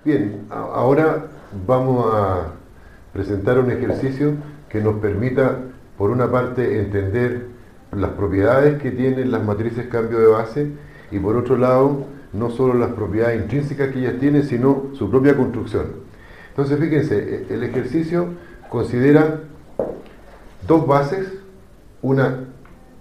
Bien, ahora vamos a presentar un ejercicio que nos permita, por una parte, entender las propiedades que tienen las matrices cambio de base y, por otro lado, no solo las propiedades intrínsecas que ellas tienen, sino su propia construcción. Entonces, fíjense, el ejercicio considera dos bases, una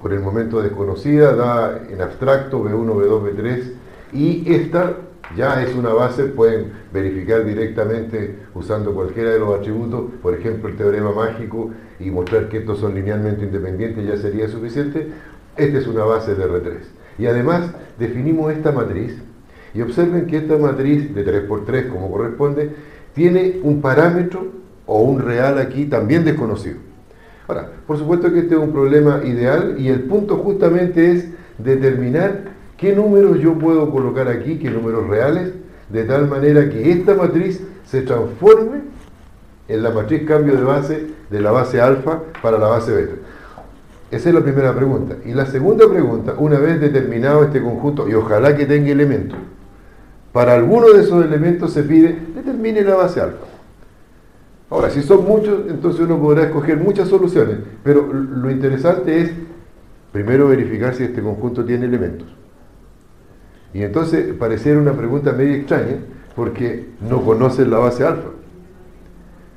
por el momento desconocida, dada en abstracto, B1, B2, B3, y esta ya es una base, pueden verificar directamente usando cualquiera de los atributos, por ejemplo el teorema mágico, y mostrar que estos son linealmente independientes, ya sería suficiente. Esta es una base de R3. Y además definimos esta matriz, y observen que esta matriz de 3×3, como corresponde, tiene un parámetro o un real aquí también desconocido. Ahora, por supuesto que este es un problema ideal, y el punto justamente es determinar qué números yo puedo colocar aquí, qué números reales, de tal manera que esta matriz se transforme en la matriz cambio de base de la base alfa para la base beta. Esa es la primera pregunta. Y la segunda pregunta, una vez determinado este conjunto, y ojalá que tenga elementos, para alguno de esos elementos se pide, determine la base alfa. Ahora, si son muchos, entonces uno podrá escoger muchas soluciones, pero lo interesante es primero verificar si este conjunto tiene elementos. Y entonces pareciera una pregunta medio extraña, porque no conocen la base alfa.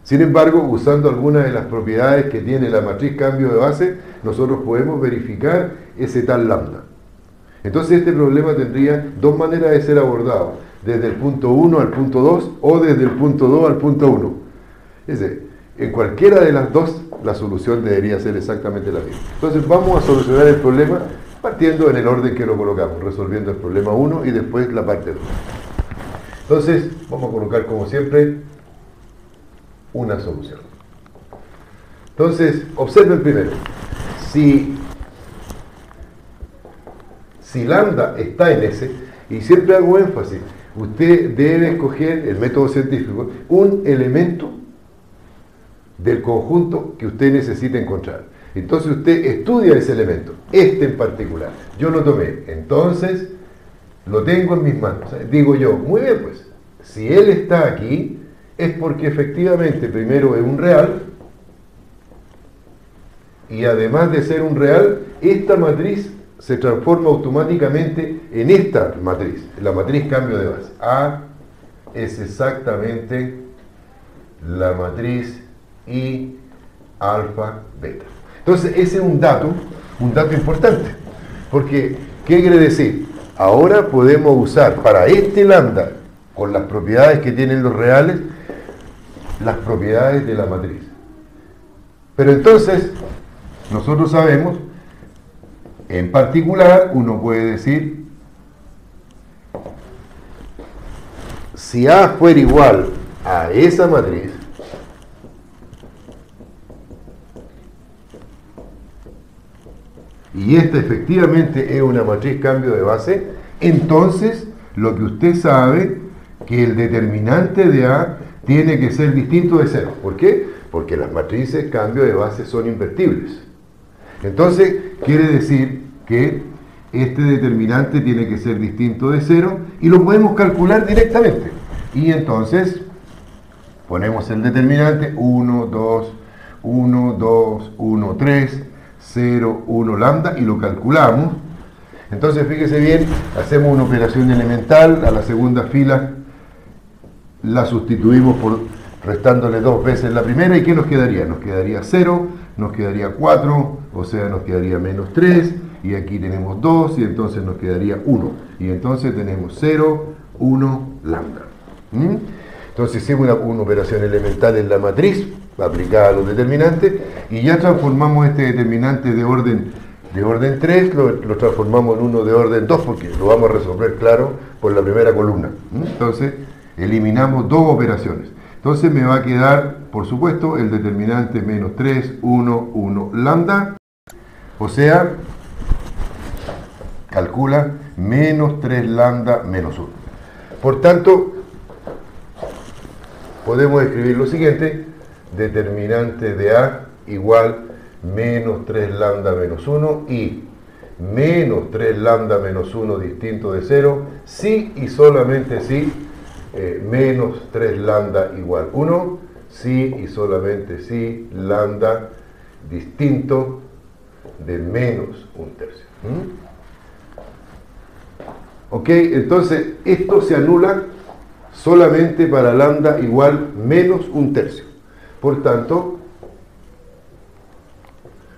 Sin embargo, usando algunas de las propiedades que tiene la matriz cambio de base, nosotros podemos verificar ese tal lambda. Entonces este problema tendría dos maneras de ser abordado, desde el punto 1 al punto 2 o desde el punto 2 al punto 1. Es decir, en cualquiera de las dos la solución debería ser exactamente la misma. Entonces vamos a solucionar el problema partiendo en el orden que lo colocamos, resolviendo el problema 1 y después la parte 2. Entonces vamos a colocar como siempre una solución. Entonces observen primero, si lambda está en S, y siempre hago énfasis, usted debe escoger, el método científico, un elemento del conjunto que usted necesita encontrar. Entonces usted estudia ese elemento, este en particular. Yo lo tomé, entonces lo tengo en mis manos. Digo yo, muy bien, pues, si él está aquí, es porque efectivamente primero es un real, y además de ser un real, esta matriz se transforma automáticamente en esta matriz, la matriz cambio de base. A es exactamente la matriz I alfa beta. Entonces ese es un dato importante, porque ¿qué quiere decir? Ahora podemos usar para este lambda, con las propiedades que tienen los reales, las propiedades de la matriz. Pero entonces nosotros sabemos, en particular, uno puede decir, si A fuera igual a esa matriz, y esta efectivamente es una matriz cambio de base, entonces lo que usted sabe que el determinante de A tiene que ser distinto de 0. ¿Por qué? Porque las matrices cambio de base son invertibles. Entonces quiere decir que este determinante tiene que ser distinto de 0 y lo podemos calcular directamente. Y entonces ponemos el determinante 1, 2, 1, 2, 1, 3, 0, 1 lambda y lo calculamos. Entonces fíjese bien, hacemos una operación elemental, a la segunda fila la sustituimos por restándole 2 veces la primera, y ¿qué nos quedaría? Nos quedaría 0, nos quedaría 4, o sea, nos quedaría menos 3, y aquí tenemos 2, y entonces nos quedaría 1, y entonces tenemos 0, 1 lambda. Entonces hicimos una operación elemental en la matriz aplicada a los determinantes, y ya transformamos este determinante de orden 3, lo transformamos en uno de orden 2, porque lo vamos a resolver, claro, por la primera columna. Entonces eliminamos dos operaciones. Entonces me va a quedar, por supuesto, el determinante menos 3, 1, 1 lambda, o sea, calcula menos 3 lambda menos 1. Por tanto, podemos escribir lo siguiente: determinante de A igual menos 3 lambda menos 1 y menos 3 lambda menos 1 distinto de 0, si y solamente si menos 3 lambda igual 1, si y solamente si lambda distinto de menos 1/3. Ok, entonces esto se anula solamente para lambda igual menos 1/3. Por tanto,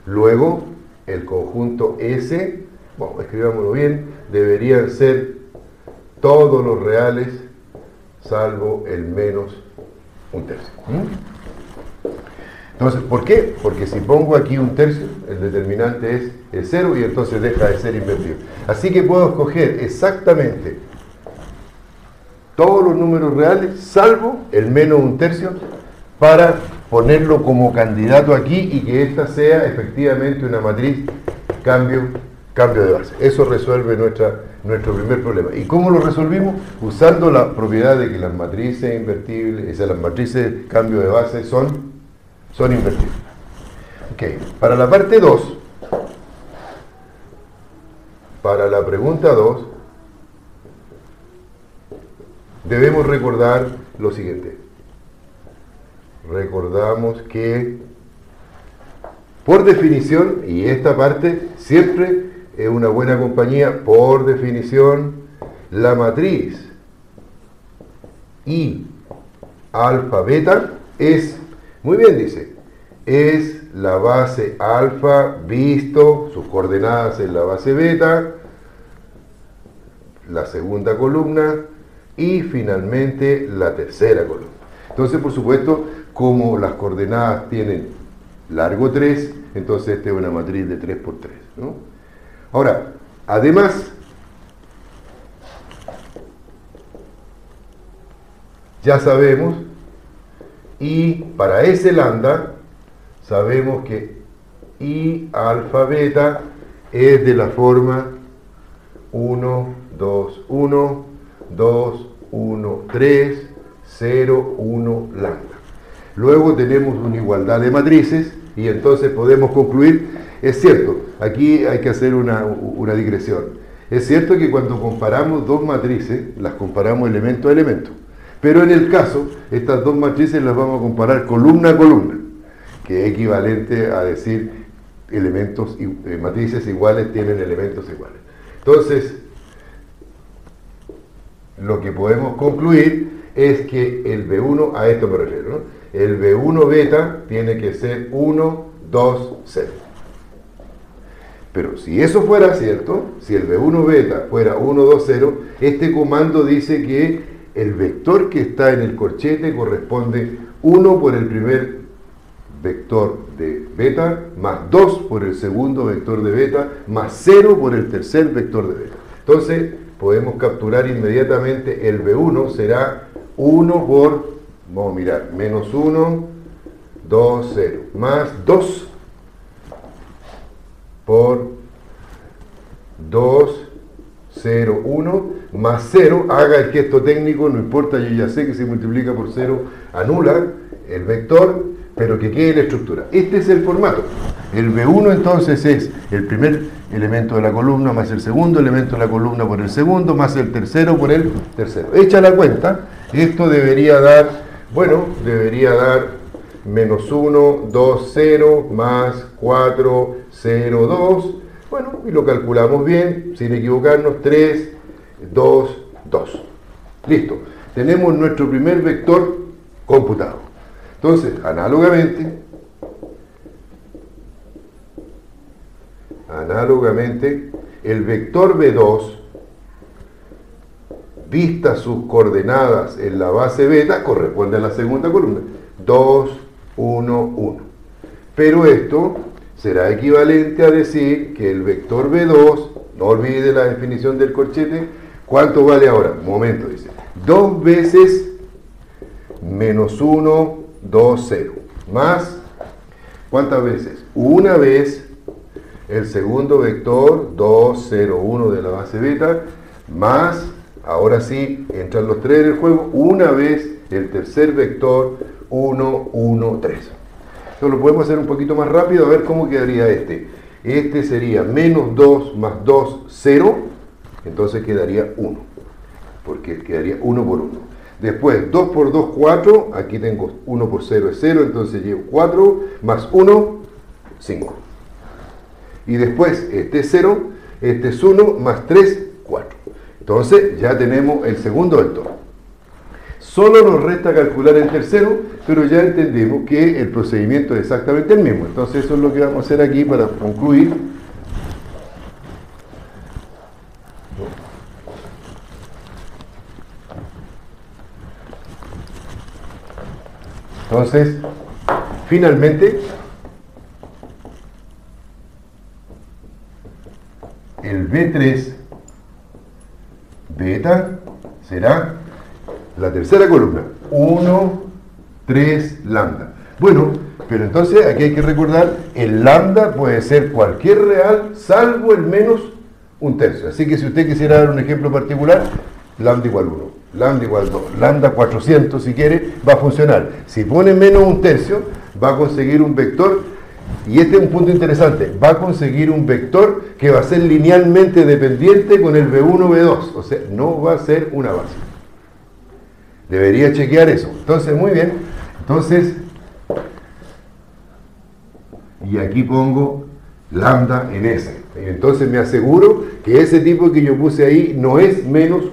luego el conjunto S, bueno, escribámoslo bien, deberían ser todos los reales salvo el menos 1/3. Entonces, ¿por qué? Porque si pongo aquí 1/3, el determinante es el 0 y entonces deja de ser invertido. Así que puedo escoger exactamente todos los números reales salvo el menos 1/3 para ponerlo como candidato aquí y que esta sea efectivamente una matriz cambio de base. Eso resuelve nuestro primer problema. ¿Y cómo lo resolvimos? Usando la propiedad de que las matrices invertibles, o sea, las matrices cambio de base son invertibles. Ok, para la parte 2, para la pregunta 2, debemos recordar lo siguiente. Recordamos que, por definición, y esta parte siempre es una buena compañía, por definición, la matriz I alfa beta es, muy bien dice, es la base alfa visto, sus coordenadas en la base beta, la segunda columna y finalmente la tercera columna. Entonces, por supuesto, como las coordenadas tienen largo 3, entonces esta es una matriz de 3 por 3, ¿no? Ahora, además, ya sabemos, y para ese lambda, sabemos que I alfa beta es de la forma 1, 2, 1, 2, 1, 3, 0, 1, lambda. Luego tenemos una igualdad de matrices y entonces podemos concluir, es cierto, aquí hay que hacer una digresión. Es cierto que cuando comparamos dos matrices, las comparamos elemento a elemento. Pero en el caso, estas dos matrices las vamos a comparar columna a columna, que es equivalente a decir matrices iguales tienen elementos iguales. Entonces, lo que podemos concluir es que el B1, a esto me refiero, ¿no? El B1 beta tiene que ser 1, 2, 0. Pero si eso fuera cierto, si el B1 beta fuera 1, 2, 0, este comando dice que el vector que está en el corchete corresponde 1 por el primer vector de beta, más 2 por el segundo vector de beta, más 0 por el tercer vector de beta. Entonces, podemos capturar inmediatamente el B1 será 1 por, vamos a mirar, menos 1, 2, 0, más 2 por 2, 0, 1, más 0, haga el gesto técnico, no importa, yo ya sé que se multiplica por 0, anula el vector, pero que quede la estructura. Este es el formato. El B1 entonces es el primer elemento de la columna más el segundo elemento de la columna por el segundo, más el tercero por el tercero. Hecha la cuenta, esto debería dar, bueno, debería dar menos 1, 2, 0, más 4, 0, 2. Bueno, y lo calculamos bien, sin equivocarnos, 3, 2, 2. Listo. Tenemos nuestro primer vector computado. Entonces, análogamente, el vector B2, vista sus coordenadas en la base beta, corresponde a la segunda columna. 2, 1, 1. Pero esto será equivalente a decir que el vector B2, no olvide la definición del corchete, ¿cuánto vale ahora? Momento, dice. 2 veces menos 1, 2, 0. Más, ¿cuántas veces? Una vez el segundo vector, 2, 0, 1 de la base beta, más, ahora sí, entran los tres en el juego, una vez el tercer vector, 1, 1, 3. Esto lo podemos hacer un poquito más rápido, a ver cómo quedaría este. Este sería menos 2 más 2, 0, entonces quedaría 1, porque quedaría 1 por 1. Después, 2 por 2, 4. Aquí tengo 1 por 0 es 0, entonces llevo 4 más 1, 5. Y después, este es 0, este es 1, más 3, 4. Entonces, ya tenemos el segundo vector. Solo nos resta calcular el tercero, pero ya entendimos que el procedimiento es exactamente el mismo. Entonces, eso es lo que vamos a hacer aquí para concluir. Entonces, finalmente, el B3 beta será la tercera columna, 1, 3, lambda. Bueno, pero entonces aquí hay que recordar, el lambda puede ser cualquier real, salvo el menos un tercio. Así que si usted quisiera dar un ejemplo particular, lambda igual 1, lambda igual 2, lambda 400 si quiere, va a funcionar. Si pone menos un tercio, va a conseguir un vector, y este es un punto interesante, va a conseguir un vector que va a ser linealmente dependiente con el B1, B2, o sea, no va a ser una base. Debería chequear eso. Entonces, muy bien, entonces, y aquí pongo lambda en S. Y entonces me aseguro que ese tipo que yo puse ahí no es menos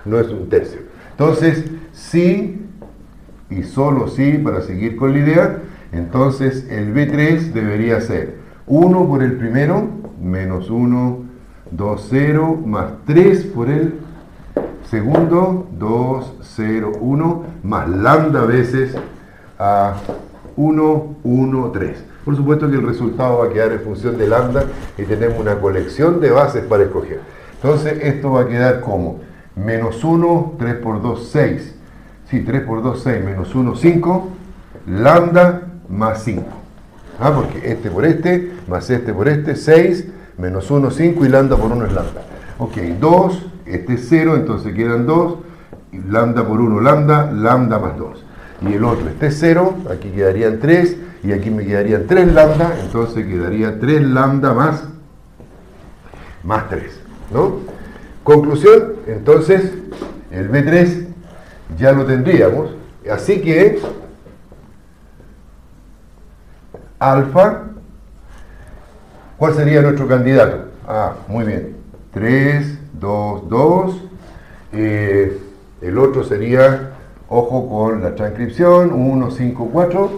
no es un tercio. Entonces, sí, y solo sí, para seguir con la idea, entonces el B3 debería ser 1 por el primero, menos 1, 2, 0, más 3 por el segundo, 2, 0, 1, más lambda veces a 1, 1, 3. Por supuesto que el resultado va a quedar en función de lambda y tenemos una colección de bases para escoger. Entonces esto va a quedar como menos 1, 3 por 2, 6. Sí, 3 por 2, 6, menos 1, 5. Lambda más 5. Porque este por este, más este por este, 6, menos 1, 5 y lambda por 1 es lambda. Ok, 2, este es 0, entonces quedan 2. Y lambda por 1, lambda más 2. Y el otro, este es 0, aquí quedarían 3, y aquí me quedarían 3 lambda, entonces quedaría 3 lambda más 3, ¿no? Conclusión, entonces, el B3 ya lo tendríamos, así que alfa, ¿cuál sería nuestro candidato? Muy bien, 3, 2, 2, el otro sería, ojo con la transcripción, 1, 5, 4,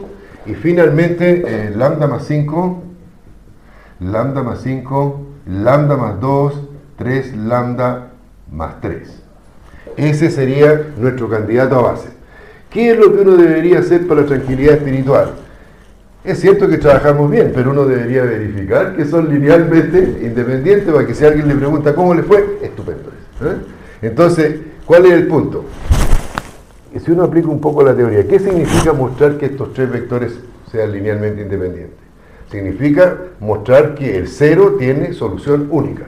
y finalmente lambda más 5, lambda más 5, lambda más 2, 3 lambda más 3. Ese sería nuestro candidato a base. ¿Qué es lo que uno debería hacer para la tranquilidad espiritual? Es cierto que trabajamos bien, pero uno debería verificar que son linealmente independientes para que si alguien le pregunta cómo le fue, estupendo es. Entonces, ¿cuál es el punto? Y si uno aplica un poco la teoría, ¿qué significa mostrar que estos tres vectores sean linealmente independientes? Significa mostrar que el cero tiene solución única.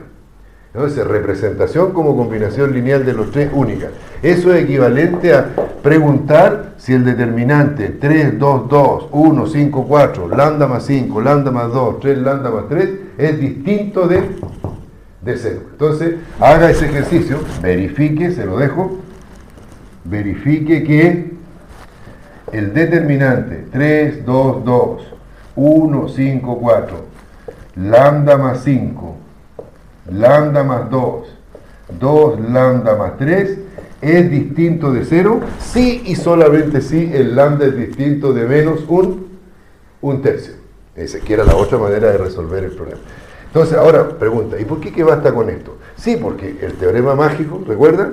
Entonces, representación como combinación lineal de los tres única. Eso es equivalente a preguntar si el determinante 3, 2, 2, 1, 5, 4, lambda más 5, lambda más 2, 3 lambda más 3 es distinto de 0. Entonces, haga ese ejercicio, verifique, se lo dejo, verifique que el determinante 3, 2, 2, 1, 5, 4, lambda más 5, lambda más 2, 2 lambda más 3 es distinto de 0, sí y solamente si el lambda es distinto de menos un tercio. Esa que era la otra manera de resolver el problema. Entonces, ahora pregunta, ¿y por qué basta con esto? Sí, porque el teorema mágico, ¿recuerda?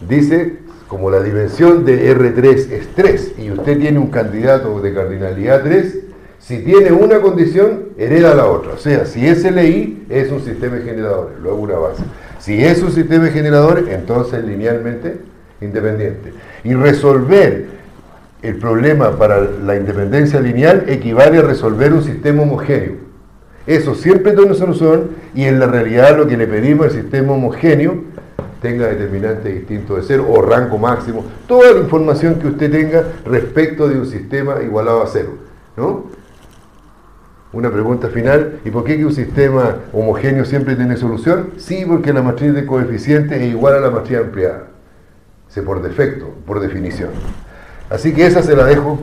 Dice, como la dimensión de R3 es 3 y usted tiene un candidato de cardinalidad 3, si tiene una condición, hereda la otra. O sea, si es LI, es un sistema de generadores, luego una base. Si es un sistema de generadores, entonces linealmente independiente. Y resolver el problema para la independencia lineal equivale a resolver un sistema homogéneo. Eso siempre tiene una solución y en la realidad lo que le pedimos al sistema homogéneo tenga determinante distinto de 0 o rango máximo, toda la información que usted tenga respecto de un sistema igualado a 0, ¿no? Una pregunta final, ¿y por qué que un sistema homogéneo siempre tiene solución? Sí, porque la matriz de coeficientes es igual a la matriz ampliada. por defecto, por definición. Así que esa se la dejo.